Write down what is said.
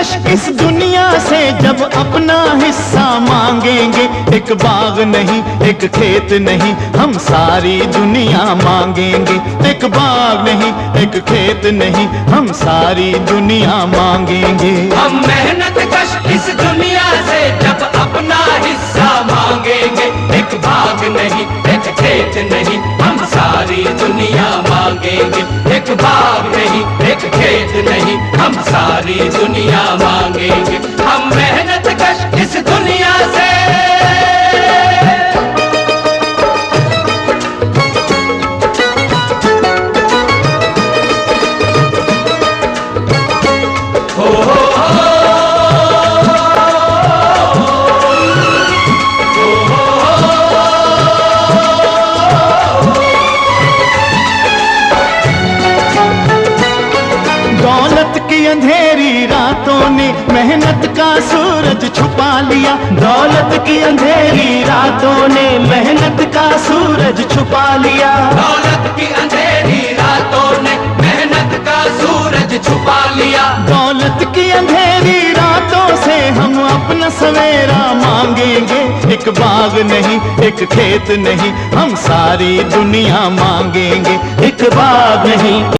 कश इस दुनिया से जब अपना हिस्सा मांगेंगे। एक बाग नहीं, एक खेत नहीं, हम सारी दुनिया मांगेंगे। एक बाग नहीं, एक खेत नहीं, हम सारी दुनिया मांगेंगे। हम मेहनत कश इस दुनिया से जब अपना हिस्सा मांगेंगे। एक बाग नहीं, एक खेत नहीं, हम सारी दुनिया मांगेंगे। एक बाग नहीं, एक खेत नहीं, हम सारी दुनिया मांगेंगे। हम मेहनत कश इस दुनिया से। दौलत की अंधेरी रातों ने मेहनत का सूरज छुपा लिया। दौलत की अंधेरी रातों ने मेहनत का सूरज छुपा लिया। दौलत की अंधेरी रातों ने मेहनत का सूरज छुपा लिया। दौलत की अंधेरी रातों से हम अपना सवेरा मांगेंगे। एक बाग नहीं, एक खेत नहीं, हम सारी दुनिया मांगेंगे। एक बाग नहीं।